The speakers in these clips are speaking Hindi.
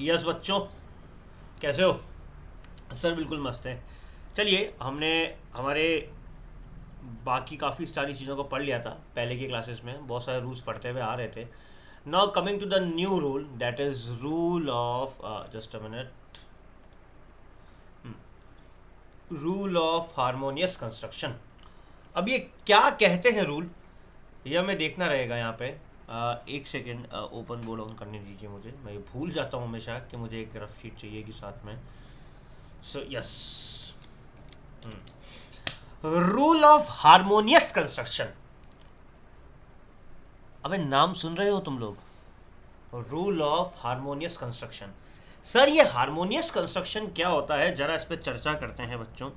यस बच्चों, कैसे हो? सर बिल्कुल मस्त है। चलिए, हमने हमारे बाकी काफ़ी सारी चीज़ों को पढ़ लिया था पहले की क्लासेस में, बहुत सारे रूल्स पढ़ते हुए आ रहे थे। Now coming to the new rule, that is rule of just a minute, rule of harmonious construction. अब ये क्या कहते हैं रूल, ये हमें देखना रहेगा यहाँ पे। एक सेकेंड, ओपन बोर्ड ऑन करने दीजिए मुझे, मैं ये भूल जाता हूँ हमेशा कि मुझे एक रफ शीट चाहिए कि साथ में। So yes, rule of harmonious construction. अबे नाम सुन रहे हो तुम लोग? Rule of harmonious construction. Sir ये हारमोनियस कंस्ट्रक्शन क्या होता है, जरा इस पर चर्चा करते हैं बच्चों।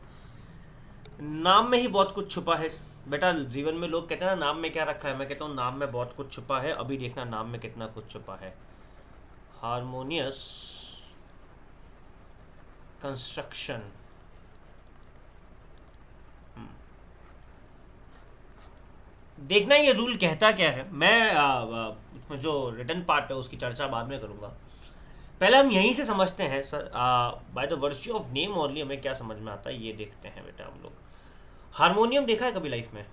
नाम में ही बहुत कुछ छुपा है बेटा। जीवन में लोग कहते हैं ना नाम में क्या रखा है, मैं कहता हूँ नाम में बहुत कुछ छुपा है। अभी देखना नाम में कितना कुछ छुपा है। Harmonious construction. देखना ये रूल कहता क्या है। मैं उसमें जो रिटर्न पार्ट है उसकी चर्चा बाद में करूंगा। पहले हम यहीं से समझते हैं sir, by the virtue of name only हमें क्या समझ में आता है ये देखते हैं बेटा हम लोग। हारमोनियम देखा है कभी लाइफ में?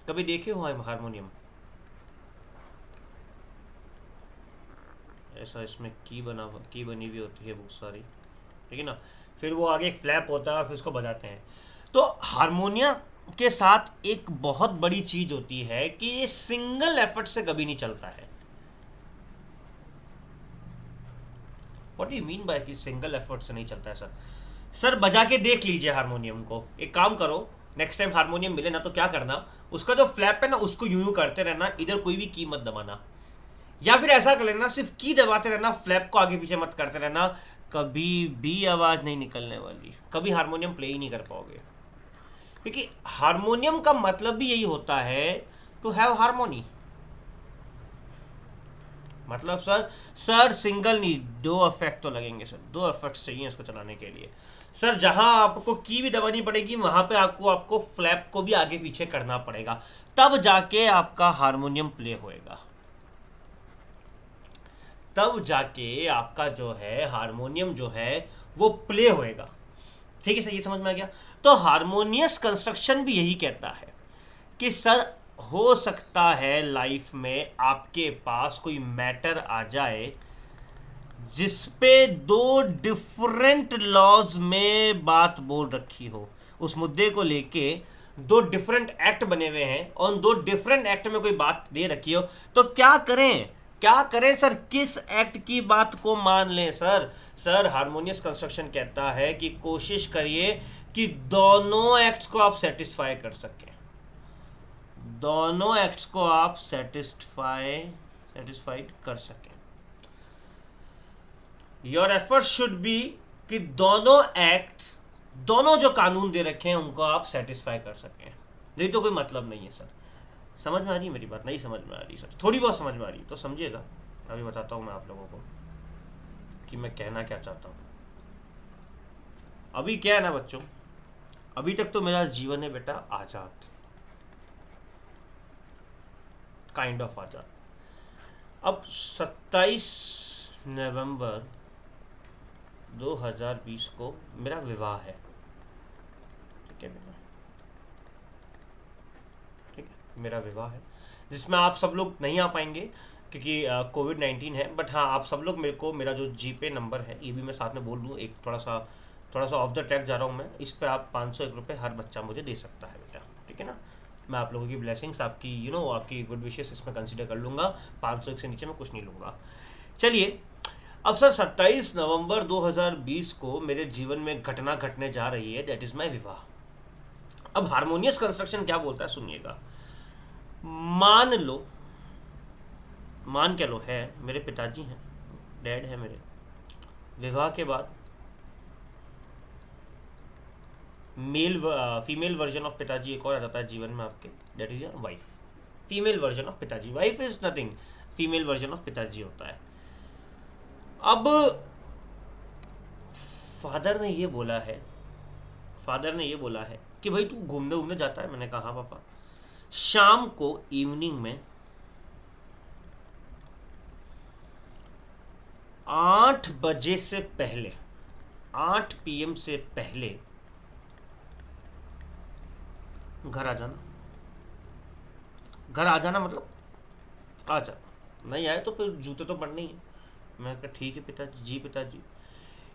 कभी देखे हो हारमोनियम? ऐसा इसमें की बनी हुई होती है बहुत सारी, ठीक है ना। फिर वो आगे एक फ्लैप होता है, फिर उसको बजाते हैं। तो हारमोनिया के साथ एक बहुत बड़ी चीज होती है कि ये सिंगल एफर्ट से कभी नहीं चलता है। What do you mean by कि सिंगल एफर्ट से नहीं चलता है सर? सर बजा के देख लीजिए हारमोनियम को। एक काम करो, नेक्स्ट टाइम हारमोनियम मिले ना तो क्या करना, उसका जो फ्लैप है ना उसको यूं यूं करते रहना, इधर कोई भी की मत दबाना। या फिर ऐसा कर लेना, सिर्फ की दबाते रहना, फ्लैप को आगे पीछे मत करते रहना। कभी भी आवाज नहीं निकलने वाली, कभी हारमोनियम प्ले ही नहीं कर पाओगे। क्योंकि हारमोनियम का मतलब भी यही होता है, टू हैव हारमोनी। मतलब सर, सर सिंगल नहीं, दो इफेक्ट तो लगेंगे सर, दो इफेक्ट्स चाहिए इसको चलाने के लिए। सर जहां आपको की भी दबानी पड़ेगी वहां पे आपको आपको फ्लैप को भी आगे पीछे करना पड़ेगा, तब जाके आपका हारमोनियम प्ले होएगा। तब जाके आपका जो है हारमोनियम जो है वो प्ले होएगा। ठीक है सर, ये समझ में आ गया। तो हारमोनियस कंस्ट्रक्शन भी यही कहता है कि सर हो सकता है लाइफ में आपके पास कोई मैटर आ जाए जिसपे दो डिफरेंट लॉज में बात बोल रखी हो, उस मुद्दे को लेके दो डिफरेंट एक्ट बने हुए हैं और उन दो डिफरेंट एक्ट में कोई बात दे रखी हो, तो क्या करें? क्या करें सर, किस एक्ट की बात को मान लें सर? सर हारमोनियस कंस्ट्रक्शन कहता है कि कोशिश करिए कि दोनों एक्ट्स को आप सेटिस्फाई कर सकें, दोनों एक्ट्स को आप सेटिस्फाइड कर सकें। योर एफर्ट शुड बी कि दोनों एक्ट, दोनों जो कानून दे रखे हैं उनको आप सेटिस्फाई कर सकें। नहीं तो कोई मतलब नहीं है सर। समझ में आ रही है मेरी बात? नहीं समझ में आ रही सर, थोड़ी बहुत समझ में आ रही तो समझिएगा। अभी बताता हूँ मैं आप लोगों को कि मैं कहना क्या चाहता हूँ। अभी क्या है ना बच्चों, अभी तक तो मेरा जीवन है बेटा आज़ाद, काइंड ऑफ आज़ाद। अब 27 नवंबर 2020 को मेरा विवाह है, ठीक है बेटा, ठीक है मेरा विवाह है, जिसमें आप सब लोग नहीं आ पाएंगे क्योंकि कोविड-19 है। बट हाँ, आप सब लोग मेरे को, मेरा जो जीपे नंबर है ये भी मैं साथ में बोल दूँ, एक थोड़ा सा ऑफ द ट्रैक जा रहा हूँ मैं, इस पर आप 501 रुपये हर बच्चा मुझे दे सकता है बेटा, ठीक है ना। मैं आप लोगों की ब्लेसिंग्स, आपकी आपकी गुड विशेस इसमें कंसिडर कर लूँगा। 501 से नीचे मैं कुछ नहीं लूँगा। चलिए, अब सर 27 नवंबर 2020 को मेरे जीवन में घटना घटने जा रही है, दैट इज़ माई विवाह। अब हारमोनियस कंस्ट्रक्शन क्या बोलता है सुनिएगा। मान लो, मान क्या लो, है मेरे पिताजी हैं, डैड है मेरे। विवाह के बाद मेल फीमेल वर्जन ऑफ पिताजी एक और आ जाता है जीवन में आपके, that is your wife. Female version of पिताजी, wife is nothing, female version of पिताजी होता है। अब फादर ने ये बोला है, फादर ने ये बोला है कि भाई तू घूमने घूमने जाता है। मैंने कहा हाँ पापा। शाम को इवनिंग में 8 बजे से पहले, 8 PM से पहले घर आ जाना। घर आ जाना मतलब आ जा, नहीं आए तो फिर जूते तो पड़ने ही है। मैं कहा ठीक है पिताजी, जी पिताजी।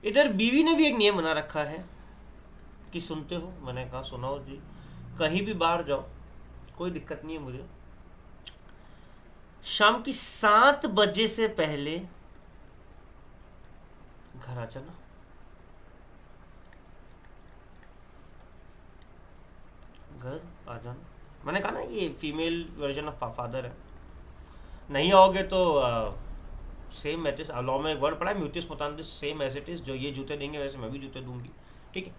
इधर बीवी ने भी एक नियम बना रखा है कि सुनते हो? मैंने कहा सुनाओ जी। कहीं भी बाहर जाओ कोई दिक्कत नहीं है मुझे, शाम की 7 बजे से पहले घर आ जाना। घर आ जाना, मैंने कहा ना ये फीमेल वर्जन ऑफ फादर है। नहीं आओगे तो सेम एज लॉ में एक वर्ड पड़ा है, म्यूटिस मुतांदिस सेम एज इट इज, जो ये जूते देंगे वैसे मैं भी जूते दूंगी। ठीक है,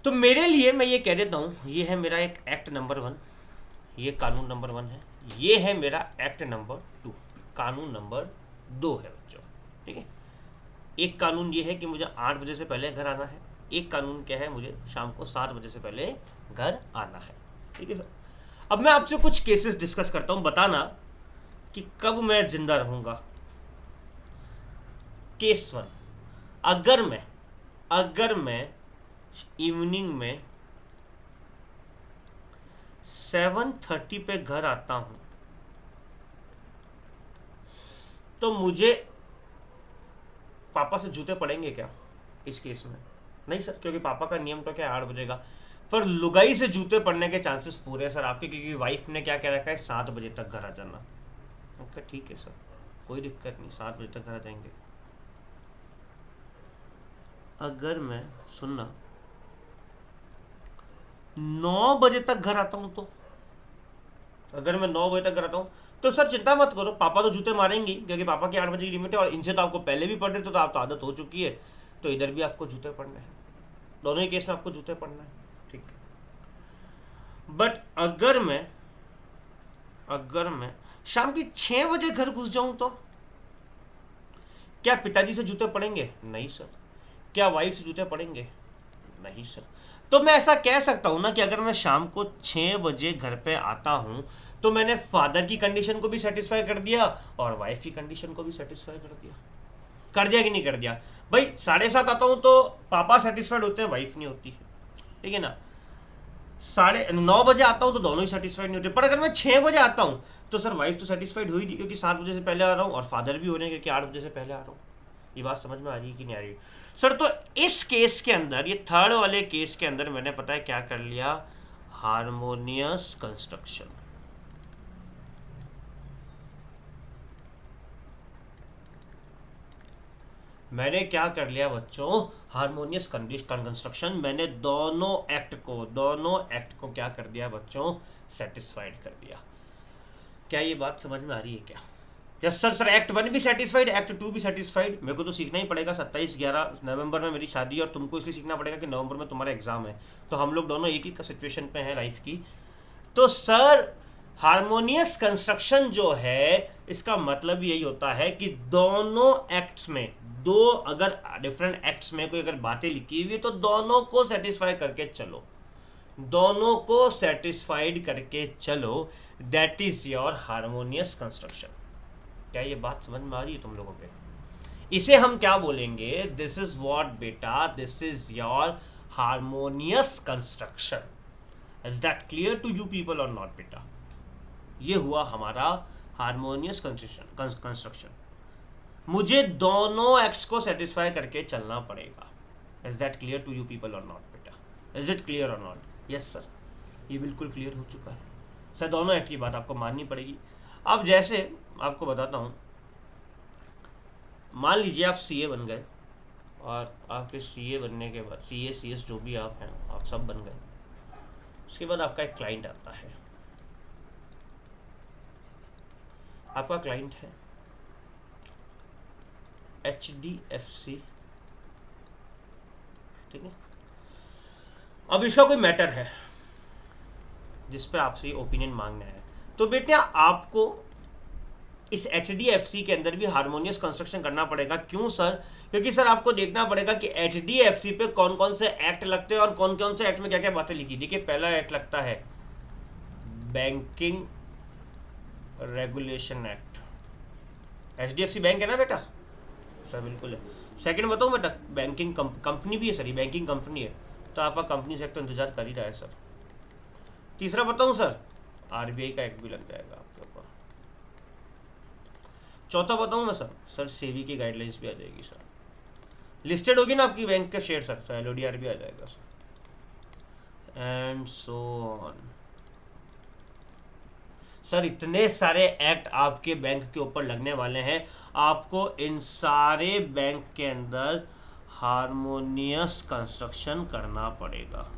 तो मेरे लिए मैं ये कह देता हूँ, ये है मेरा एक एक्ट नंबर 1, ये कानून नंबर 1 है। ये है मेरा एक्ट नंबर 2, कानून नंबर 2 है बच्चों। ठीक है, एक कानून ये है कि मुझे 8 बजे से पहले घर आना है, एक कानून क्या है, मुझे शाम को 7 बजे से पहले घर आना है। ठीक है सर, अब मैं आपसे कुछ केसेस डिस्कस करता हूँ, बताना कि कब मैं जिंदा रहूंगा। केस 1, अगर मैं इवनिंग में 7:30 पे घर आता हूं तो मुझे पापा से जूते पड़ेंगे क्या इस केस में? नहीं सर, क्योंकि पापा का नियम तो क्या 8 बजे का। पर लुगाई से जूते पड़ने के चांसेस पूरे हैं सर आपके, क्योंकि वाइफ ने क्या कह रखा है, 7 बजे तक घर आ जाना। ओके ठीक है सर, कोई दिक्कत नहीं, 7 बजे तक घर आ जाएंगे। अगर मैं सुनना 9 बजे तक घर आता हूं तो, अगर मैं 9 बजे तक घर आता हूं तो सर चिंता मत करो, पापा तो जूते मारेंगे क्योंकि पापा की 8 बजे की लिमिट है, और इनसे तो आपको पहले भी पढ़ रहे थे तो आप तो आदत हो चुकी है, तो इधर भी आपको जूते पढ़ने हैं, दोनों ही केस में आपको जूते पढ़ना है। ठीक है, बट अगर मैं शाम की 6 बजे घर घुस जाऊं तो क्या पिताजी से जूते पड़ेंगे? नहीं सर। क्या वाइफ से जूते पड़ेंगे? नहीं सर। तो मैं ऐसा कह सकता हूं ना कि अगर मैं शाम को 6 बजे घर पे आता हूं तो मैंने फादर की कंडीशन को भी सेटिस्फाई कर दिया और वाइफ की कंडीशन को भी सेटिस्फाई कर दिया कि नहीं कर दिया? भाई 7:30 आता हूं तो पापा सेटिस्फाइड होते हैं, वाइफ नहीं होती। ठीक है ना, 9:30 आता हूं तो दोनों ही सेटिस्फाइड नहीं होते। पर अगर मैं 6 बजे आता हूं तो सर वाइफ तो सेटिस्फाइड हुई नहीं, क्योंकि 7 बजे से पहले आ रहा हूं, और फादर भी हो रहे हैं क्योंकि 8 बजे से पहले आ रहा हूं। ये बात समझ में आ रही है कि नहीं आ रही? सर तो इस केस के अंदर, ये थर्ड वाले केस के अंदर मैंने पता है क्या कर लिया, हारमोनियस कंस्ट्रक्शन। मैंने क्या कर लिया बच्चों, हारमोनियस कंस्ट्रक्शन। मैंने दोनों एक्ट को क्या कर दिया बच्चों, सेटिस्फाइड कर दिया। क्या ये बात समझ में आ रही है क्या? यस सर, एक्ट 1 भी सेटिस्फाइड, एक्ट 2 भी सेटिस्फाइड। मेरे को तो सीखना ही पड़ेगा, 27/11 नवंबर में मेरी शादी है, और तुमको इसलिए सीखना पड़ेगा कि नवंबर में तुम्हारा एग्जाम है, तो हम लोग दोनों एक ही सिचुएशन पे हैं लाइफ की। तो सर हारमोनियस कंस्ट्रक्शन जो है, इसका मतलब यही होता है कि दोनों एक्ट्स में, दो अगर डिफरेंट एक्ट्स में कोई अगर बातें लिखी हुई तो दोनों को सेटिस्फाई करके चलो, दोनों को सेटिस्फाइड करके चलो, that is your harmonious construction. क्या ये बात समझ में आ रही है तुम लोगों पे? इसे हम क्या बोलेंगे, दिस इज वॉट बेटा, this is your harmonious construction. Is that clear to you people or not बेटा? ये हुआ हमारा हारमोनियस कंस्ट्रक्शन। मुझे दोनों एक्ट्स को सेटिस्फाई करके चलना पड़ेगा। Is that clear to you people or not बेटा? Is it clear or not? Yes sir, ये बिल्कुल क्लियर हो चुका है सर, दोनों एक्ट की बात आपको माननी पड़ेगी। अब जैसे आपको बताता हूँ, मान लीजिए आप सीए बन गए, और आपके सीए बनने के बाद, सीए सीएस जो भी आप हैं, आप सब बन गए। उसके बाद आपका एक क्लाइंट आता है, आपका क्लाइंट है HDFC। ठीक है, अब इसका कोई मैटर है जिस पे आपसे ओपिनियन मांगना है, तो बेटा आपको इस HDFC के अंदर भी हारमोनियस कंस्ट्रक्शन करना पड़ेगा। क्यों सर? क्योंकि सर आपको देखना पड़ेगा कि HDFC पे कौन कौन से एक्ट लगते हैं और कौन कौन से एक्ट में क्या क्या बातें लिखी। देखिए, पहला एक्ट लगता है banking regulation act. HDFC bank है ना बेटा, सकता है, बिल्कुल है। सेकंड बताऊँ बेटा, बैंकिंग कंपनी भी है सर, ये बैंकिंग कंपनी है, तो आपका कंपनी सेक्टर इंतजार कर ही रहा है सर। तीसरा बताऊँ सर, आरबीआई का एक्ट भी लग जाएगा आपके ऊपर। चौथा बताऊँ मैं सर, सर सेबी की गाइडलाइंस भी आ जाएगी सर, लिस्टेड होगी ना आपकी बैंक का शेयर सर, तो एलओडीआर भी आ जाएगा sir, and so on. Sir इतने सारे एक्ट आपके बैंक के ऊपर लगने वाले हैं, आपको इन सारे बैंक के अंदर हारमोनियस कंस्ट्रक्शन करना पड़ेगा।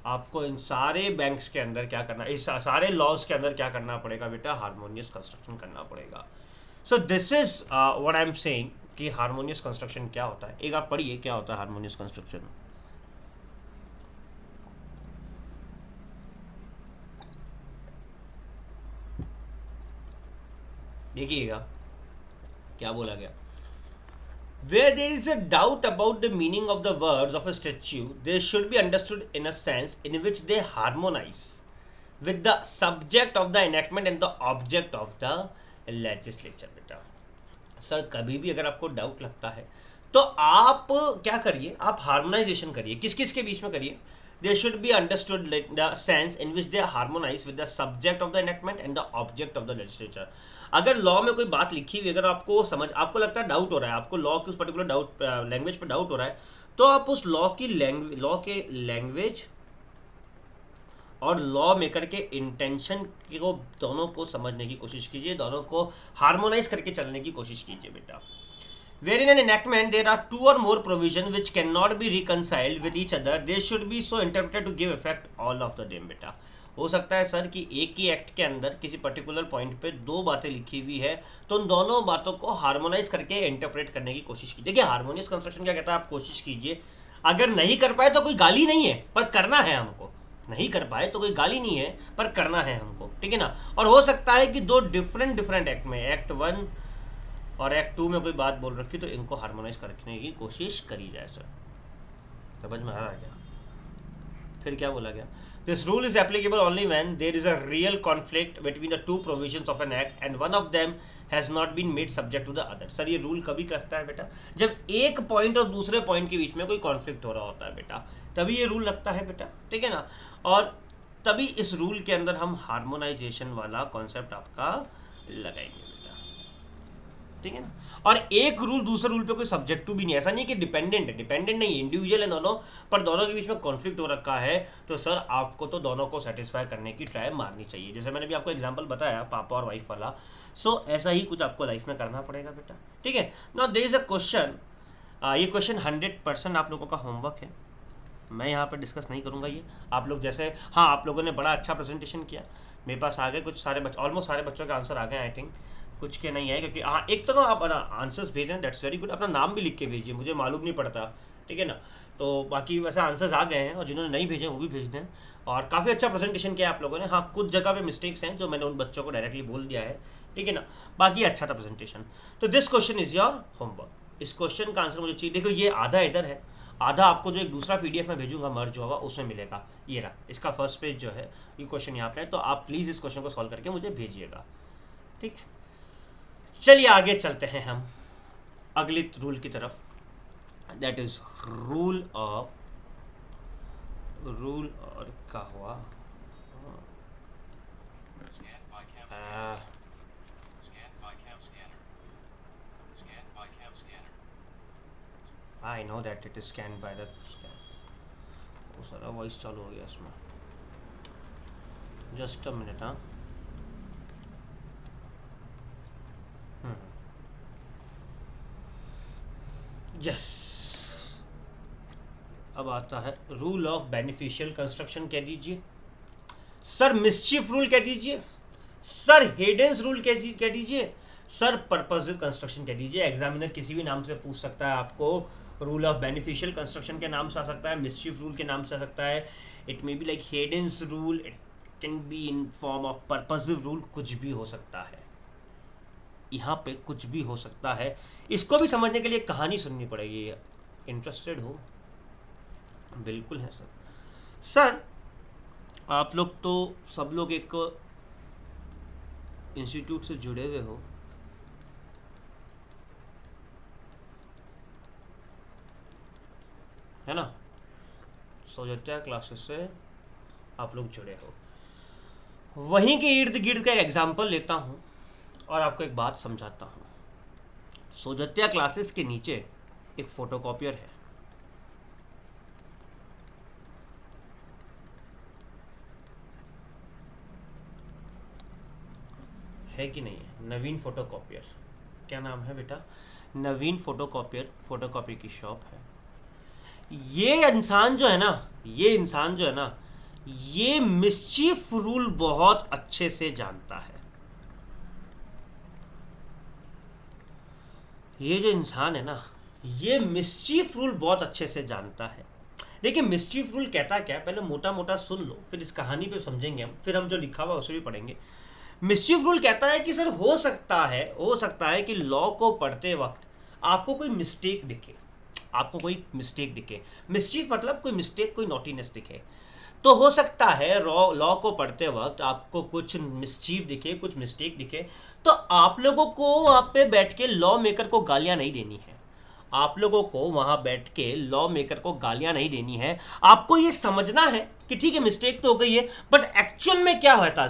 आपको इन सारे बैंक्स के अंदर क्या करना, इस सारे लॉज के अंदर क्या करना पड़ेगा बेटा, हारमोनियस कंस्ट्रक्शन करना पड़ेगा। So this is what I am saying कि हारमोनियस कंस्ट्रक्शन क्या होता है। एक आप पढ़िए क्या होता है हारमोनियस कंस्ट्रक्शन। देखिएगा क्या बोला गया। Where there is a doubt about the meaning of the words of a statute, they should be understood in a sense in which they harmonize with the subject of the enactment and the object of the legislature बेटा। सर कभी भी अगर आपको डाउट लगता है तो आप क्या करिए, आप हार्मोनाइजेशन करिए, किस किस के बीच में करिए। They should be understood the sense in which they harmonise with the subject of the enactment and the object of the legislature. अगर लॉ में कोई बात लिखी हुई, अगर आपको समझ, आपको लगता है डाउट हो रहा है, आपको लॉ की उस पर्टिकुलर डाउट लैंग्वेज पर डाउट हो रहा है, तो आप उस लॉ की लॉ के लैंग्वेज और लॉ मेकर के इंटेंशन को दोनों को समझने की कोशिश कीजिए, दोनों को हार्मोनाइज करके चलने की कोशिश कीजिए बेटा। Where in an enactment there are two or more provisions which cannot be reconciled with each other, they should be so interpreted to give effect all of the them बेटा। हो सकता है सर कि एक ही एक्ट के अंदर किसी पर्टिकुलर पॉइंट पे दो बातें लिखी हुई है, तो उन दोनों बातों को हार्मोनाइज करके इंटरप्रेट करने की कोशिश कीजिए। देखिए हार्मोनियस कंस्ट्रक्शन क्या कहता है, आप कोशिश कीजिए, अगर नहीं कर पाए तो कोई गाली नहीं है, पर करना है हमको। नहीं कर पाए तो कोई गाली नहीं है, पर करना है हमको, ठीक है ना। और हो सकता है कि दो डिफरेंट डिफरेंट एक्ट में, एक्ट 1 और एक्ट 2 में कोई बात बोल रखी, तो इनको हार्मोनाइज करने की कोशिश करी जाए सर। समझ में आ रहा है क्या? फिर क्या बोला गया, this rule is applicable only when there is a real conflict between the two provisions of an act and one of them has not been made subject to the other. Sir ये रूल कभी लगता है बेटा, जब एक पॉइंट और दूसरे पॉइंट के बीच में कोई कॉन्फ्लिक्ट हो रहा होता है बेटा, तभी ये रूल लगता है बेटा, ठीक है ना। और तभी इस रूल के अंदर हम हार्मोनाइजेशन वाला कॉन्सेप्ट आपका लगाएंगे, ठीक है ना। और एक रूल दूसरे रूल पे कोई सब्जेक्टिव भी नहीं, ऐसा नहीं कि डिपेंडेंट है, डिपेंडेंट नहीं, इंडिविजुअल है दोनों, पर दोनों के बीच में कॉन्फ्लिक्ट हो रखा है, तो सर आपको तो दोनों को सेटिस्फाई करने की ट्राई मारनी चाहिए। जैसे मैंने भी आपको एग्जांपल बताया पापा और वाइफ वाला, सो ऐसा ही कुछ आपको लाइफ में करना पड़ेगा बेटा, ठीक है ना। देयर इज अ क्वेश्चन, ये क्वेश्चन 100% आप लोगों का होमवर्क है, मैं यहाँ पर डिस्कस नहीं करूँगा ये। आप लोग जैसे, हाँ आप लोगों ने बड़ा अच्छा प्रेजेंटेशन किया, मेरे पास आ गए कुछ सारे बच्चे, ऑलमोस्ट सारे बच्चों के आंसर आ गए आई थिंक, कुछ के नहीं है, क्योंकि हाँ एक तो ना आप आंसर्स भेज रहे हैं, दैट्स वेरी गुड, अपना नाम भी लिख के भेजिए, मुझे मालूम नहीं पड़ता, ठीक है ना। तो बाकी वैसे आंसर्स आ गए हैं, और जिन्होंने नहीं भेजे वो भी भेज दें। और काफ़ी अच्छा प्रेजेंटेशन किया आप लोगों ने, हाँ कुछ जगह पे मिस्टेक्स हैं जो मैंने उन बच्चों को डायरेक्टली बोल दिया है, ठीक है ना, बाकी अच्छा था प्रेजेंटेशन। तो this question is your homework, इस क्वेश्चन का आंसर मुझे चाहिए। देखो ये आधा इधर है, आधा आपको जो एक दूसरा पीडीएफ में भेजूंगा मर्ज होगा उसमें मिलेगा, ये रहा इसका फर्स्ट पेज जो है, ये क्वेश्चन यहाँ पे है, तो आप प्लीज़ इस क्वेश्चन को सॉल्व करके मुझे भेजिएगा, ठीक है। चलिए आगे चलते हैं हम अगले रूल की तरफ, that is rule of, rule और क्या हुआ, I know that it is scan by the scan. वो सारा वॉइस चालू हो गया इसमें, जस्ट अ मिनट। हाँ यस, अब आता है रूल ऑफ बेनिफिशियल कंस्ट्रक्शन कह दीजिए सर, मिसचिफ रूल कह दीजिए सर, हेडेंस रूल कह दीजिए सर, पर्पजिव कंस्ट्रक्शन कह दीजिए। एग्जामिनर किसी भी नाम से पूछ सकता है आपको, रूल ऑफ बेनिफिशियल कंस्ट्रक्शन के नाम से आ सकता है, मिसचिफ रूल के नाम से आ सकता है, it may be like Heydon's rule, it can be in form of purposive rule, कुछ भी हो सकता है, यहाँ पे कुछ भी हो सकता है। इसको भी समझने के लिए कहानी सुननी पड़ेगी, इंटरेस्टेड हो? बिल्कुल है सर। सर आप लोग तो सब लोग एक इंस्टीट्यूट से जुड़े हुए हो, है ना, सोजत्या क्लासेस से आप लोग जुड़े हो, वहीं के इर्द गिर्द का एक एग्जाम्पल लेता हूँ और आपको एक बात समझाता हूँ। सोजत्या क्लासेस के नीचे एक फोटोकॉपियर है कि नहीं है? नवीन फोटोकॉपियर, क्या नाम है बेटा? नवीन फोटोकॉपियर, फोटोकॉपी की शॉप है। ये इंसान जो है ना, ये इंसान जो है ना, ये मिस्चीफ रूल बहुत अच्छे से जानता है। ये जो इंसान है ना, ये मिस्चीफ रूल बहुत अच्छे से जानता है। देखिए मिस्चीफ रूल कहता क्या है, पहले मोटा मोटा सुन लो, फिर इस कहानी पे समझेंगे हम, फिर हम जो लिखा हुआ उसे भी पढ़ेंगे। मिस्चीफ रूल कहता है कि सर हो सकता है कि लॉ को पढ़ते वक्त आपको कोई मिस्टेक दिखे, आपको कोई मिस्टेक दिखे। मिस्चीफ मतलब कोई मिस्टेक, कोई नॉटीनेस दिखे। तो हो सकता है लॉ को पढ़ते वक्त आपको कुछ मिसचीव दिखे, कुछ मिस्टेक दिखे। तो आप लोगों को वहाँ पे बैठ के लॉ मेकर को गालियां नहीं देनी है। आप लोगों को वहां बैठ के लॉ मेकर को गालियां नहीं देनी है। आपको ये समझना है कि ठीक है मिस्टेक तो हो गई है, बट एक्चुअल में क्या हुआ था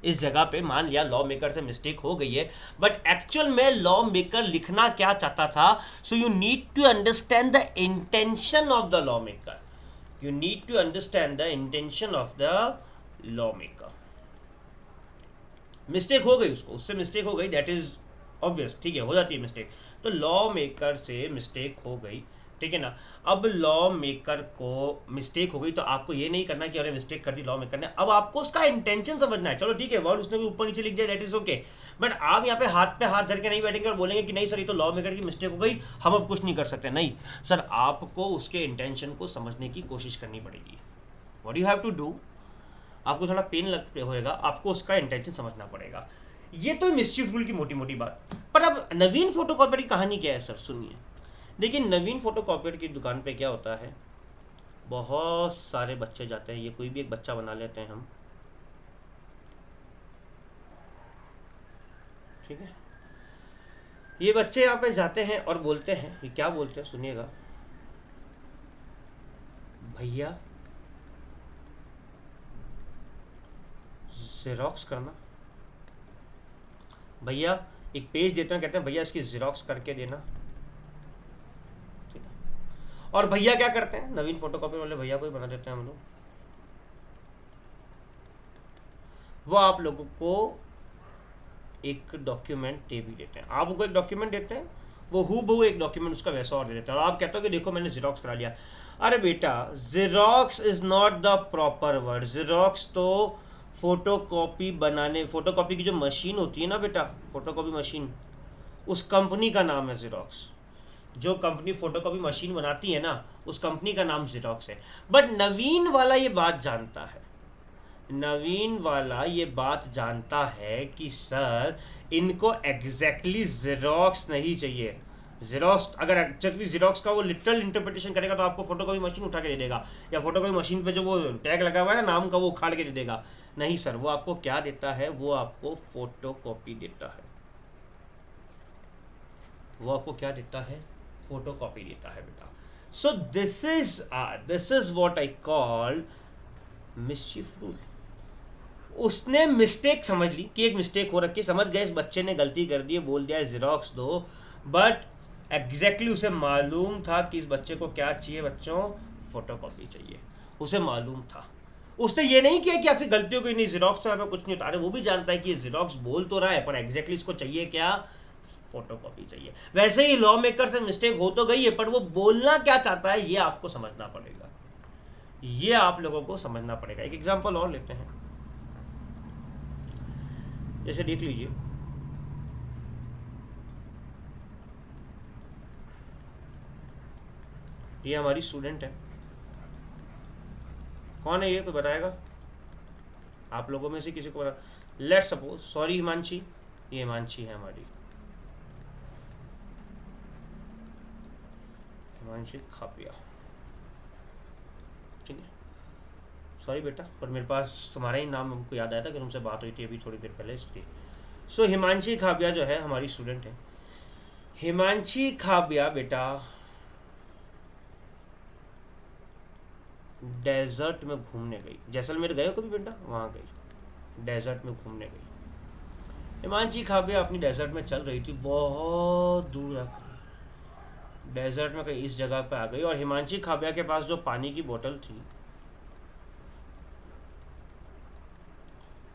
इस जगह पे मान लिया लॉ मेकर से मिस्टेक हो गई है, बट एक्चुअल में लॉ मेकर लिखना क्या चाहता था। So you need to understand the intention of the lawmaker, you need to understand the intention of the lawmaker. Mistake हो गई, उससे मिस्टेक हो गई, दैट इज ऑब्वियस, ठीक है, हो जाती है मिस्टेक। तो लॉ मेकर से मिस्टेक हो गई, ठीक है ना। अब लॉ मेकर को मिस्टेक हो गई तो आपको ये नहीं करना कि अरे मिस्टेक कर दी लॉ मेकर ने, अब आपको उसका इंटेंशन समझना है। चलो ठीक है, वर्ड उसने भी ऊपर नीचे लिख दिया, दैट इज ओके, बट आप यहाँ पे हाथ धर के नहीं बैठेंगे और बोलेंगे कि नहीं सर ये तो लॉ मेकर की मिस्टेक हो गई, हम अब कुछ नहीं कर सकते। नहीं सर, आपको उसके इंटेंशन को समझने की कोशिश करनी पड़ेगी। What you have to do, आपको थोड़ा पेन लग होएगा, आपको उसका इंटेंशन समझना पड़ेगा। ये तो मिस्चीफ रूल की मोटी मोटी बात। पर अब नवीन फोटोकॉपियर की कहानी क्या है सर, सुनिए। देखिए नवीन फोटोकॉपियर की दुकान पे क्या होता है, बहुत सारे बच्चे जाते हैं, ये कोई भी एक बच्चा बना लेते हैं हम, ठीक है। ये बच्चे यहाँ पे जाते हैं और बोलते हैं, ये क्या बोलते हैं सुनिएगा, भैया जेरोक्स करना। भैया एक पेज देते हैं, कहते हैं भैया इसकी जेरोक्स करके देना, ठीक है। और भैया क्या करते हैं, नवीन फोटोकॉपी वाले भैया को ही बना देते हैं हम लोग। वो आप लोगों को एक डॉक्यूमेंट दे भी देते हैं, आप उनको एक डॉक्यूमेंट देते हैं, वो हूबहू एक डॉक्यूमेंट उसका वैसा और दे देते हैं, और आप कहते हो कि देखो मैंने जेरोक्स करा लिया। अरे बेटा xerox is not the proper word. Xerox तो फोटोकॉपी बनाने, फोटोकॉपी की जो मशीन होती है ना बेटा, फोटोकॉपी मशीन, उस कंपनी का नाम है जेरोक्स। जो कंपनी फोटोकॉपी मशीन बनाती है ना, उस कंपनी का नाम जेरोक्स है। बट नवीन वाला ये बात जानता है, नवीन वाला ये बात जानता है कि सर इनको एग्जैक्टली जेरोक्स नहीं चाहिए। जेरोक्स अगर एक्चुअली जेरोक्स का वो लिटरल इंटरप्रिटेशन करेगा तो आपको फोटोकॉपी मशीन उठा के दे देगा, या फोटोकॉपी मशीन पे जो वो टैग लगा हुआ है ना नाम का, वो उखाड़ के दे देगा। नहीं सर, वो आपको क्या देता है, वो आपको फोटोकॉपी देता है। वो आपको क्या देता है, फोटोकॉपी देता है बेटा। So this is what I call mischief rule. उसने मिस्टेक समझ ली कि एक मिस्टेक हो रखी, समझ गए इस बच्चे ने गलती कर दी, बोल दिया जेरोक्स दो, बट एग्जैक्टली उसे मालूम था कि इस बच्चे को क्या चाहिए, बच्चों फोटोकॉपी चाहिए, उसे मालूम था। उसने ये नहीं किया कि आपकी गलतियों को नहीं, जेरोक्स तो यहाँ पे कुछ नहीं होता। अरे वो भी जानता है कि ये जेरोक्स बोल तो रहा है, पर एग्जैक्टली इसको चाहिए क्या, फोटोकॉपी चाहिए। वैसे ही लॉ मेकर से मिस्टेक हो तो गई है, पर वो बोलना क्या चाहता है ये आपको समझना पड़ेगा, ये आप लोगों को समझना पड़ेगा। एक एग्जांपल और लेते हैं, जैसे देख लीजिए, ये हमारी स्टूडेंट है, कौन है ये, कोई बताएगा आप लोगों में से किसी को बता। लेट सपोज, सॉरी हिमांशी, ये हिमांशी है हमारी, हिमांशी खापिया, ठीक है। सॉरी बेटा, पर मेरे पास तुम्हारा ही नाम हमको याद आया था कि तुमसे बात हुई थी अभी थोड़ी देर पहले, इसलिए सो हिमांशी खाबिया जो है हमारी स्टूडेंट है। हिमांशी खाबिया बेटा डेजर्ट में घूमने गई। जैसलमेर गए हो कभी बेटा? वहाँ गई, डेजर्ट में घूमने गई। हिमांशी खाबिया अपनी डेजर्ट में चल रही थी, बहुत दूर आकर डेजर्ट में कहीं इस जगह पे आ गई, और हिमांशी खाबिया के पास जो पानी की बोतल थी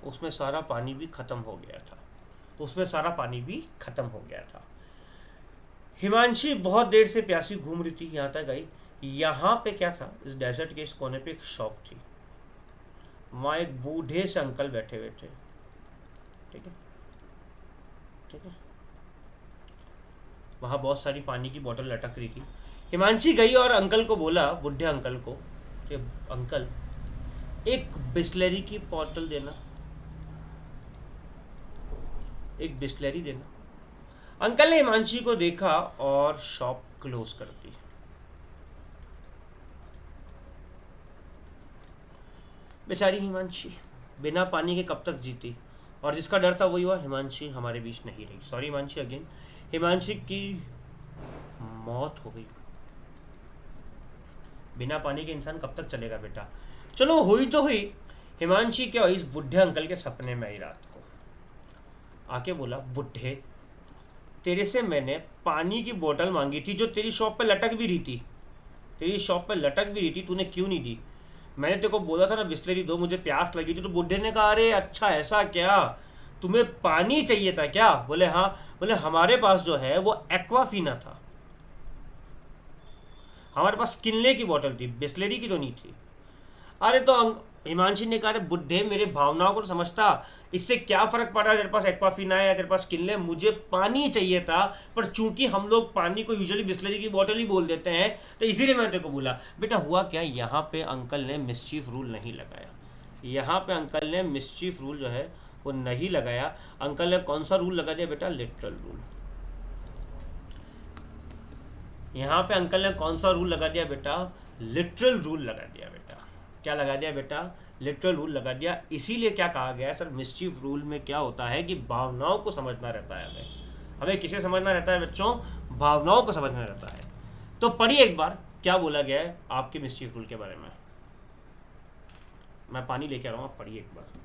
उसमें सारा पानी भी खत्म हो गया था, उसमें सारा पानी भी खत्म हो गया था। हिमांशी बहुत देर से प्यासी घूम रही थी, यहाँ तक गई। यहाँ पे क्या था, इस डेजर्ट के इस कोने पे एक शॉप थी, वहाँ एक बूढ़े से अंकल बैठे हुए थे। ठीक है, ठीक है। वहाँ बहुत सारी पानी की बोतल लटक रही थी। हिमांशी गई और अंकल को बोला, बूढ़े अंकल को, कि अंकल एक बिस्लरी की बोतल देना, एक बिस्लरी देना। अंकल ने हिमांशी को देखा और शॉप क्लोज कर दी। बेचारी हिमांशी बिना पानी के कब तक जीती, और जिसका डर था वही हुआ, हिमांशी हमारे बीच नहीं रही। सॉरी हिमांशी अगेन, हिमांशी की मौत हो गई। बिना पानी के इंसान कब तक चलेगा बेटा। चलो हुई तो हुई। हिमांशी क्या हुई, इस बुढ़े अंकल के सपने में आई रात को, आके बोला, बुढ़े तेरे से मैंने पानी की बोतल मांगी थी जो तेरी शॉप पे लटक भी रही थी, तेरी शॉप पे लटक भी रही थी, तूने क्यों नहीं दी? मैंने तेरे को बोला था ना बिस्लरी दो, मुझे प्यास लगी थी। तो बुढ़े ने कहा, अरे अच्छा ऐसा क्या, तुम्हें पानी चाहिए था क्या? बोले हाँ। बोले हमारे पास जो है वो एक्वाफीना था, हमारे पास किनले की बोतल थी, बिस्लरी की तो नहीं थी। अरे तो हिमांशी ने कहा, बुढ़े मेरे भावनाओं को तो समझता, इससे क्या फर्क पड़ा तेरे पास एक्वाफीना है या तेरे पास किनले, मुझे पानी चाहिए था। पर चूंकि हम लोग पानी को यूजुअली बिस्लरी की बोतल ही बोल देते हैं, तो इसीलिए मैं तेरे को बोला। बेटा हुआ क्या, यहाँ पे अंकल ने मिस्चीफ रूल नहीं लगाया, यहाँ पे अंकल ने मिस्चीफ रूल जो है वो नहीं लगाया। अंकल ने कौन सा रूल लगा दिया बेटा, लिटरल रूल। यहाँ पे अंकल ने कौन सा रूल लगा दिया बेटा, लिटरल रूल लगा दिया बेटा। क्या लगा दिया बेटा, लिटरल रूल लगा दिया। इसीलिए क्या कहा गया है सर, मिस्चीफ रूल में क्या होता है कि भावनाओं को समझना रहता है हमें। हमें किसे समझना रहता है बच्चों, भावनाओं को समझना रहता है। तो पढ़िए एक बार क्या बोला गया है आपके मिस्चीफ रूल के बारे में। मैं पानी लेके आ रहा हूँ, आप पढ़िए एक बार।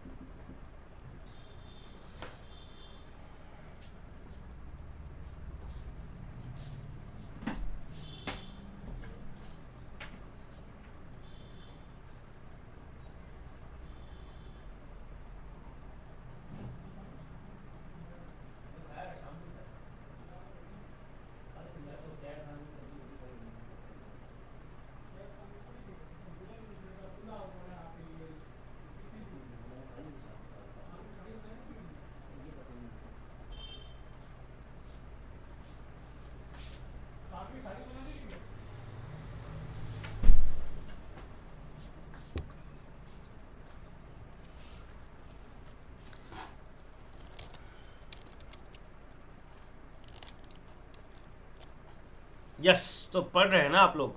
यस, तो पढ़ रहे हैं ना आप लोग,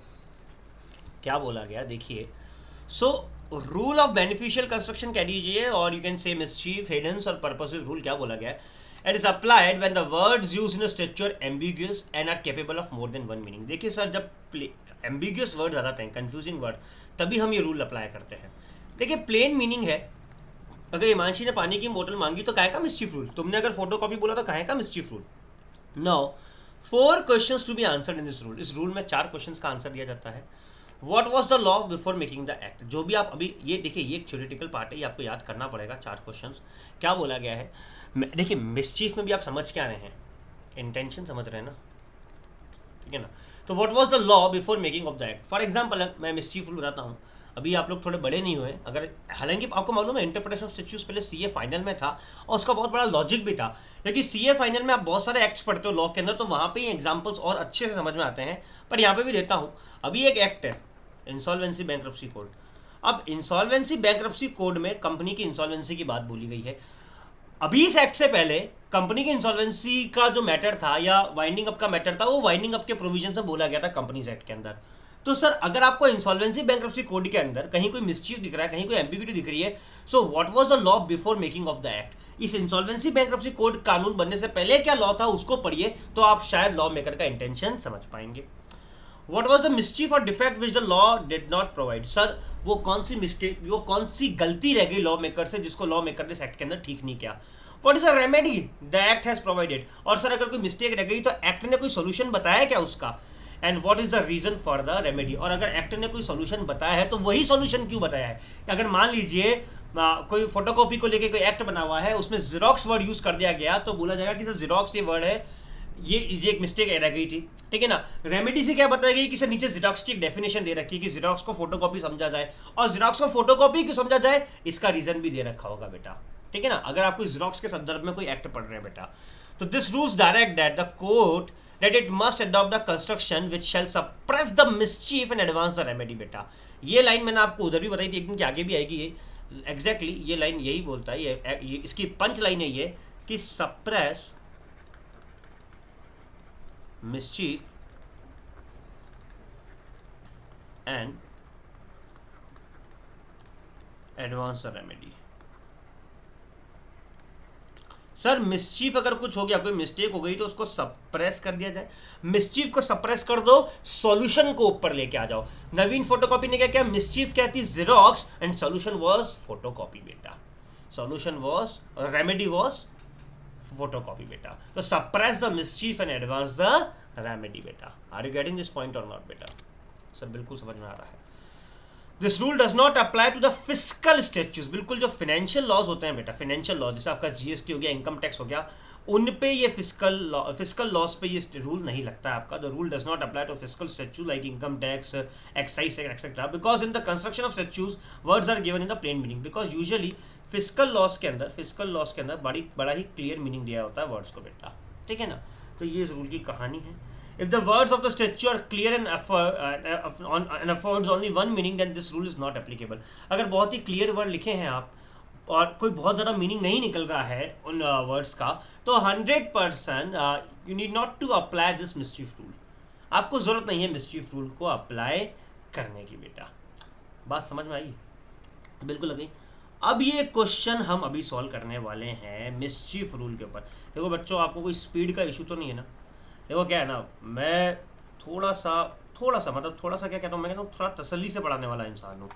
क्या बोला गया देखिए। So rule of beneficial construction कह दीजिए, or you can say mischief, hidden or purposive rule क्या बोला गया है। It is applied when the words used in a structure ambiguous and are capable of more than one meaning. देखिए सर, जब एम्बिगुअस वर्ड्स आ जाते हैं, कंफ्यूजिंग वर्ड, तभी हम ये रूल अप्लाई करते हैं। देखिए प्लेन मीनिंग है, अगर हिमांशी ने पानी की बोतल मांगी तो काहे का मिसचीफ रूल, तुमने अगर फोटो कॉपी बोला तो काहे का mischief rule. Now 4 questions to be answered in this rule. इस रूल में 4 क्वेश्चंस का आंसर दिया जाता है। What was the law before making the act. जो भी आप अभी ये देखिए, ये एक थ्योरेटिकल पार्ट है, ये आपको याद करना पड़ेगा। 4 क्वेश्चंस क्या बोला गया है। देखिए मिसचीफ में भी आप समझ क्या रहे हैं, इंटेंशन समझ रहे हैं ना, ठीक है ना। तो what was the law before making of the act. For example मैं मिसचीफ रूल बताता हूँ, अभी आप लोग थोड़े बड़े नहीं हुए, अगर हालांकि आपको मालूम है इंटरप्रिटेशन ऑफ स्टैट्यूट्स पहले सीए फाइनल में था, और उसका बहुत बड़ा लॉजिक भी था। क्योंकि सीए फाइनल में आप बहुत सारे एक्ट्स पढ़ते हो लॉ के अंदर, तो वहाँ पे ही एग्जांपल्स और अच्छे से समझ में आते हैं। पर यहाँ पे भी देता हूँ, अभी एक एक्ट है इंसॉल्वेंसी बैंक्रप्सी कोड। अब इंसॉल्वेंसी बैंक्रप्सी कोड में कंपनी की इंसॉल्वेंसी की बात बोली गई है। अभी इस एक्ट से पहले कंपनी की इंसॉल्वेंसी का जो मैटर था या वाइंडिंग अप का मैटर था, वो वाइंडिंग अप के प्रोविजन से बोला गया था कंपनीज एक्ट के अंदर। तो सर अगर आपको इंसॉल्वेंसी बैंक्रप्सी कोड के अंदर कहीं कोई मिसचीफ दिख रहा है, कहीं कोई एम्बिग्यूटी दिख रही है, so what was the law before making of the act, इस इंसॉल्वेंसी बैंक्रप्सी कोड कानून बनने से पहले क्या लॉ था उसको पढ़िए, तो आप शायद लॉ मेकर का इंटेंशन समझ पाएंगे। What was the mischief or defect which the law did not provide? Sir वो कौन सी मिस्टेक, वो कौन सी गलती रह गई लॉ मेकर से जिसको लॉ मेकर ने इस एक्ट के अंदर ठीक नहीं किया? What is the remedy the act has provided? और सर अगर कोई मिस्टेक रह गई तो एक्ट ने कोई सोल्यूशन बताया क्या उसका? And what is the reason for the remedy? और अगर एक्ट ने कोई सोल्यूशन बताया है तो वही सोल्यूशन क्यों बताया है? अगर मान लीजिए कोई फोटोकॉपी को लेके कोई एक्ट बना हुआ है, उसमें जीरोक्स वर्ड यूज कर दिया गया, तो बोला जाएगा कि सर जीरोक्स ये वर्ड है, ये एक मिस्टेक रह गई थी, ठीक है ना। रेमेडी से क्या बताई गई कि सर नीचे जीरोक्स की एक डेफिनेशन दे रखी है कि जीरोक्स को फोटोकॉपी समझा जाए, और जीरोक्स को फोटोकॉपी क्यों समझा जाए इसका रीजन भी दे रखा होगा बेटा, ठीक है ना, अगर आप कोई जीरोक्स के संदर्भ में कोई एक्ट पढ़ रहे हैं बेटा। तो this rules direct that the court that it must adopt the construction which shall suppress the mischief and advance the remedy बेटा। ये लाइन मैंने आपको उधर भी बताई थी एक दिन, कि आगे भी आएगी ये एग्जैक्टली ये लाइन यही बोलता है, ये इसकी पंच लाइन है ये कि suppress mischief and advance the remedy। Sir mischief अगर कुछ हो गया, कोई मिस्टेक हो गई तो उसको सप्रेस कर दिया जाए, मिसचीफ को सप्रेस कर दो, सॉल्यूशन को ऊपर लेके आ जाओ। नवीन फोटोकॉपी ने क्या किया, मिसचीफ क्या थी xerox and solution was photocopy बेटा, solution was remedy was photocopy बेटा। तो suppress the mischief and advance the remedy बेटा। Are you getting this point और नॉट बेटा? सर बिल्कुल समझ में आ रहा है। This rule does not apply to the physical statutes, बिल्कुल जो फाइनेंशियल लॉज होते हैं बेटा, फाइनेंशियल लॉ जैसे आपका जीएसटी हो गया, इनकम टैक्स हो गया, उन पे ये फिजिकल लॉस पे ये रूल नहीं लगता है आपका। The rule does not apply to physical statute like income tax, excise etcetera, because in the construction of statutes words are given in the plain meaning, because usually physical laws के अंदर बड़ा ही क्लियर मीनिंग दिया होता है वर्ड्स को बेटा, ठीक है ना। तो ये इस रूल की कहानी है। If the words of the statute are clear and affords only one meaning, then this rule is not applicable। अगर बहुत ही क्लियर वर्ड लिखे हैं आप और कोई बहुत ज़्यादा मीनिंग नहीं निकल रहा है उन वर्ड्स का, तो 100% you need not to apply this mischief rule. आपको ज़रूरत नहीं है मिसचीफ रूल को अप्लाई करने की बेटा। बात समझ में आई? बिल्कुल लगी। अब ये क्वेश्चन हम अभी सॉल्व करने वाले हैं मिसचीफ रूल के ऊपर। देखो बच्चों, आपको कोई स्पीड का इशू तो नहीं है ना? देखो क्या है ना, मैं थोड़ा सा क्या कहता हूँ, मैं कहता हूँ थोड़ा तसल्ली से पढ़ाने वाला इंसान हूँ,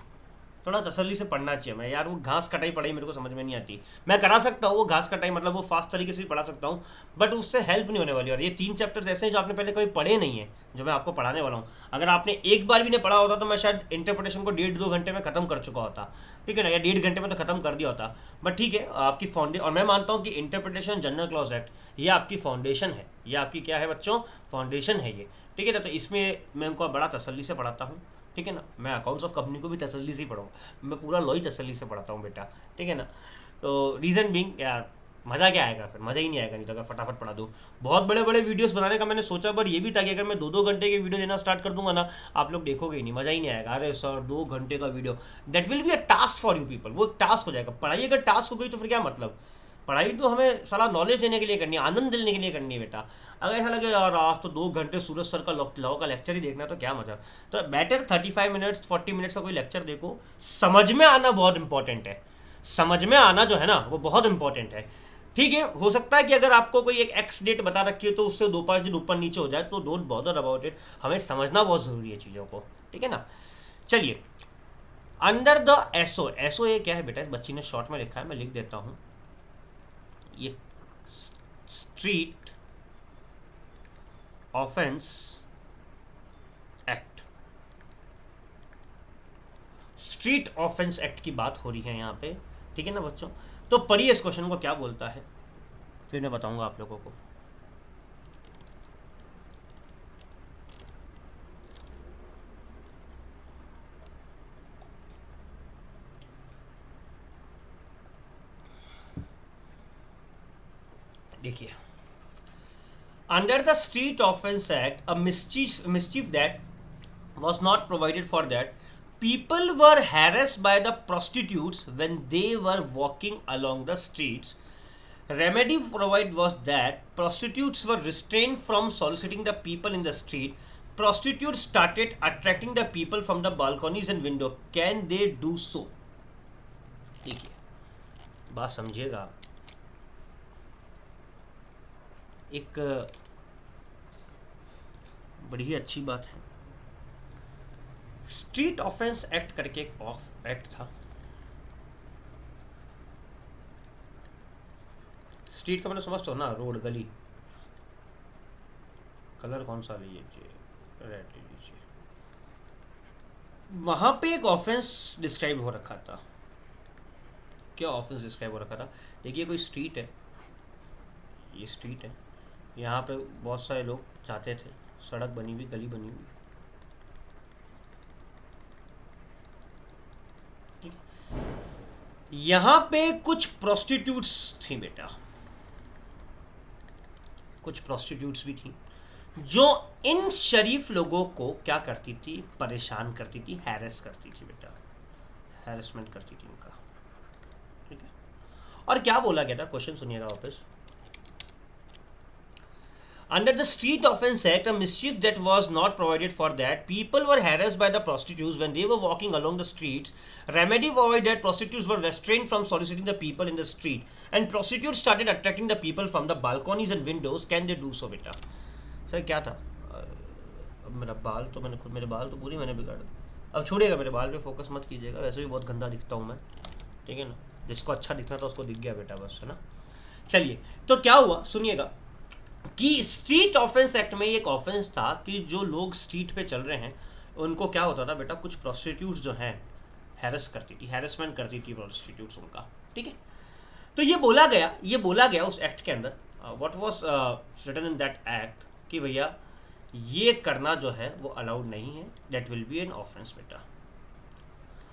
थोड़ा तसल्ली से पढ़ना चाहिए। मैं यार वो घास कटाई पढ़ाई मेरे को समझ में नहीं आती। मैं करा सकता हूँ वो घास कटाई, मतलब वो फास्ट तरीके से भी पढ़ा सकता हूँ, बट उससे हेल्प नहीं होने वाली। और ये 3 चैप्टर ऐसे हैं जो आपने पहले कभी पढ़े नहीं है, जो मैं आपको पढ़ाने वाला हूँ। अगर आपने एक बार भी नहीं पढ़ा होता तो मैं शायद इंटरप्रिटेशन को 1.5-2 घंटे में खत्म कर चुका होता, ठीक है ना, या 1.5 घंटे में तो खत्म कर दिया होता। बट ठीक है, आपकी फाउंडेशन, और मैं मानता हूँ कि इंटरप्रिटेशन जनरल क्लॉज एक्ट ये आपकी फाउंडेशन है, ये आपकी क्या है बच्चों, फाउंडेशन है ये, ठीक है ना। तो इसमें मैं उनको बड़ा तसल्ली से पढ़ाता हूँ, ठीक है ना। मैं अकाउंट्स ऑफ कंपनी को भी तसल्ली से ही पढ़ाऊँ, मैं पूरा लॉ ही तसल्ली से पढ़ाता हूँ बेटा, ठीक है ना। तो रीज़न बिंग यार मज़ा क्या आएगा, फिर मज़ा ही नहीं आएगा नहीं तो अगर फटाफट पढ़ा दूँ। बहुत बड़े बड़े वीडियोस बनाने का मैंने सोचा, पर ये भी था कि अगर मैं 2-2 घंटे के वीडियो देना स्टार्ट कर दूंगा ना, आप लोग देखोगे ही नहीं, मज़ा ही नहीं आएगा। अरे सर 2 घंटे का video, that will be a task for you people, वो एक टास्क हो जाएगा। पढ़ाई अगर टास्क हो गई तो फिर क्या मतलब? पढ़ाई तो हमें सारा नॉलेज देने के लिए करनी है, आनंद देने के लिए करनी है बेटा। अगर ऐसा लगे यार आज तो 2 घंटे सूरज सर का लॉ का लेक्चर ही देखना तो क्या मजा। तो बेटर 35 मिनट्स 40 मिनट्स का कोई लेक्चर देखो। समझ में आना बहुत इंपॉर्टेंट है, समझ में आना जो है ना वो बहुत इंपॉर्टेंट है, ठीक है। हो सकता है कि अगर आपको कोई एक एक्स डेट बता रखी है तो उससे 2-5 दिन ऊपर नीचे हो जाए, तो डोंट बॉदर अबाउट इट, हमें समझना बहुत ज़रूरी है चीज़ों को, ठीक है ना। चलिए, अंडर द एसओ, एसओ ये क्या है बेटा, इस बच्ची ने शॉर्ट में लिखा है, मैं लिख देता हूँ। ये street offence act, street offence act की बात हो रही है यहाँ पे, ठीक है ना बच्चों। तो पढ़िए इस क्वेश्चन को क्या बोलता है, फिर मैं बताऊंगा आप लोगों को। देखिए, under the street offence act a mischief that was not provided for that people were harassed by the prostitutes when they were walking along the streets. Remedy provided was that prostitutes were restrained from soliciting the people in the street. Prostitutes started attracting the people from the balconies and window. Can they do so? देखिए बात समझिएगा, एक बड़ी ही अच्छी बात है। स्ट्रीट ऑफेंस एक्ट करके एक ऑफ एक्ट था। स्ट्रीट का मैंने समझते हो ना, रोड, गली। कलर कौन सा लीजिए, रेड लीजिए। वहां पे एक ऑफेंस डिस्क्राइब हो रखा था। क्या ऑफेंस डिस्क्राइब हो रखा था? देखिए कोई स्ट्रीट है, ये स्ट्रीट है, यहाँ पे बहुत सारे लोग जाते थे, सड़क बनी हुई, गली बनी हुई, ठीक है। यहाँ पे कुछ प्रोस्टिट्यूट्स थी बेटा, कुछ प्रोस्टिट्यूट्स भी थी जो इन शरीफ लोगों को क्या करती थी, परेशान करती थी, हैरेस करती थी बेटा, हैरेसमेंट करती थी उनका, ठीक है। और क्या बोला गया था, क्वेश्चन सुनिएगा वापस। Under the Street Offence Act, a mischief that was not provided for that, people were harassed by the prostitutes when they were walking along the streets. Remedy provided that prostitutes were restrained from soliciting the people in the street, and prostitutes started attracting the people from the balconies and windows. Can they do so, बेटा? सर क्या था? अब मेरा बाल तो मैंने खुद, मेरे बाल तो पूरी मैंने बिगाड़ दी। अब छोड़िएगा, मेरे बाल पे फोकस मत कीजिएगा, वैसे भी बहुत गंदा दिखता हूँ मैं, ठीक है ना। जिसको अच्छा दिखना था उसको दिख गया बेटा, बस, है ना। चलिए, तो क्या हुआ सुनिएगा कि स्ट्रीट ऑफेंस एक्ट में एक ऑफेंस था कि जो लोग स्ट्रीट पे चल रहे हैं उनको क्या होता था बेटा, कुछ प्रोस्टिट्यूट्स जो हैं हैरेस करती थी, हैरेसमेंट करती थी प्रोस्टिट्यूट्स उनका, ठीक है। तो ये बोला गया उस एक्ट के अंदर, what was written in that act, कि भैया ये करना जो है वो अलाउड नहीं है, that will be an offence बेटा।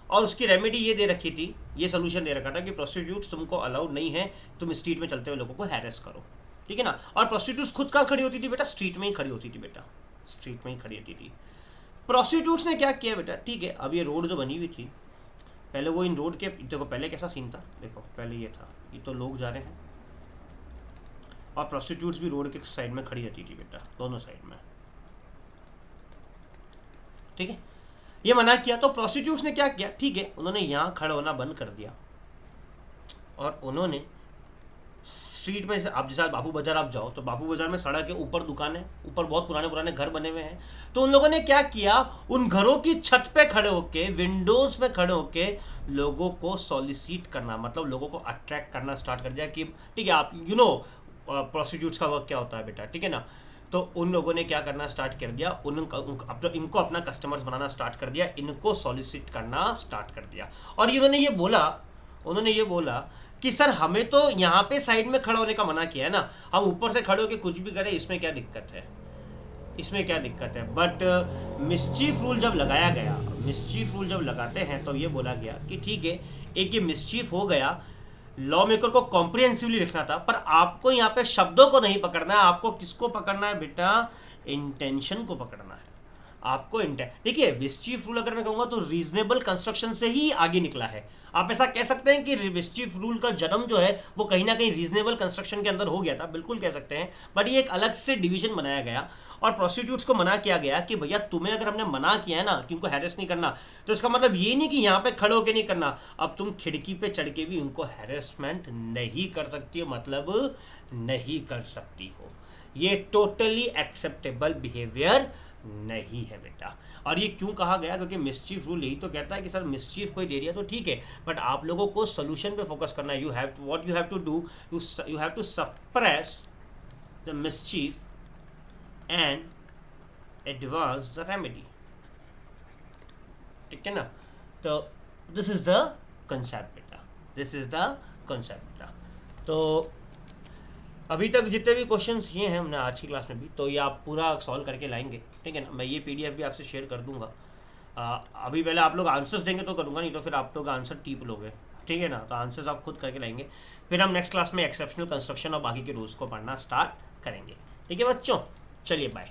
और उसकी रेमेडी ये दे रखी थी, ये सोल्यूशन दे रखा था कि प्रोस्टिट्यूट्स तुमको अलाउड नहीं है, तुम स्ट्रीट में चलते हुए लोगों को हैरेस करो, ठीक है ना। और प्रोस्टिट्यूट्स खुद कहाँ खड़ी होती थी बेटा, स्ट्रीट में ही खड़ी होती थी बेटा, स्ट्रीट में ही खड़ी होती थी। प्रोस्टिट्यूट्स ने क्या किया बेटा, ठीक है, अब ये रोड जो बनी हुई थी, पहले वो इन रोड के, देखो पहले कैसा सीन था, देखो पहले ये था, ये तो लोग जा रहे हैं और प्रोस्टिट्यूट्स भी रोड के साइड में खड़ी रहती थी बेटा, दोनों साइड में, ठीक है। ये मना किया, तो प्रोस्टिट्यूट्स ने क्या किया, ठीक है, उन्होंने यहाँ खड़ा होना बंद कर दिया और उन्होंने स्ट्रीट में, आप जैसे बापू बाजार आप जाओ तो बापू बाजार में सड़क के ऊपर दुकानें, ऊपर बहुत पुराने पुराने घर बने हुए हैं, तो उन लोगों ने क्या किया, उन घरों की छत पे खड़े होके, विंडोज में खड़े होके लोगों को सॉलिसिट करना, मतलब लोगों को अट्रैक्ट करना स्टार्ट कर दिया कि ठीक है, आप यू नो प्रोस्टिट्यूट्स का वर्क क्या होता है बेटा, ठीक है ना। तो उन लोगों ने क्या करना स्टार्ट कर दिया, इनको अपना कस्टमर्स बनाना स्टार्ट कर दिया, इनको सॉलिसिट करना स्टार्ट कर दिया। और उन्होंने ये बोला कि सर हमें तो यहाँ पे साइड में खड़ा होने का मना किया है ना, हम ऊपर से खड़े होकर कुछ भी करें, इसमें क्या दिक्कत है, इसमें क्या दिक्कत है। बट मिसचीफ रूल जब लगाया गया, मिसचीफ रूल जब लगाते हैं तो ये बोला गया कि ठीक है, एक ये मिसचीफ हो गया, लॉ मेकर को कॉम्प्रिहेंसिवली लिखना था, पर आपको यहाँ पे शब्दों को नहीं पकड़ना है, आपको किसको पकड़ना है बेटा, इंटेंशन को पकड़ना है आपको। देखिए मिसचीफ रूल अगर मैं कहूँगा तो रीजनेबल कंस्ट्रक्शन से ही आगे निकला है। आप ऐसा कह सकते हैं कि मिसचीफ रूल का जन्म जो है वो कहीं ना कहीं रीजनेबल कंस्ट्रक्शन के अंदर हो गया था, बिल्कुल कह सकते हैं, बट ये एक अलग से डिवीजन बनाया गया और प्रोस्टिट्यूट्स को मना किया गया कि भैया तुम्हें अगर हमने मना किया है ना कि उनको हैरेस नहीं करना, तो इसका मतलब ये नहीं कि यहाँ पे खड़े होकर नहीं करना, अब तुम खिड़की पे चढ़ के भी उनको हैरेसमेंट नहीं कर सकती हो, मतलब नहीं कर सकती हो। ये टोटली एक्सेप्टेबल बिहेवियर नहीं है बेटा। और ये क्यों कहा गया, क्योंकि मिसचीफ रूल यही तो कहता है कि सर मिसचीफ कोई दे दिया तो ठीक है, बट आप लोगों को सोल्यूशन पे फोकस करना है। You have to, what you have to do, you have to suppress the mischief and advance the remedy, ठीक है ना। तो दिस इज द कंसेप्ट बेटा, दिस इज द कंसेप्ट बेटा। तो अभी तक जितने भी क्वेश्चंस ये हैं हमने आज की क्लास में भी, तो ये आप पूरा सॉल्व करके लाएंगे, ठीक है ना। मैं ये पीडीएफ भी आपसे शेयर कर दूंगा। अभी पहले आप लोग आंसर्स देंगे तो करूँगा, नहीं तो फिर आप लोग आंसर टीप लोगे, ठीक है ना। तो आंसर्स आप खुद करके लाएंगे, फिर हम नेक्स्ट क्लास में एक्सेप्शनल कंस्ट्रक्शन और बाकी के रूल्स को पढ़ना स्टार्ट करेंगे, ठीक है बच्चों। चलिए बाय।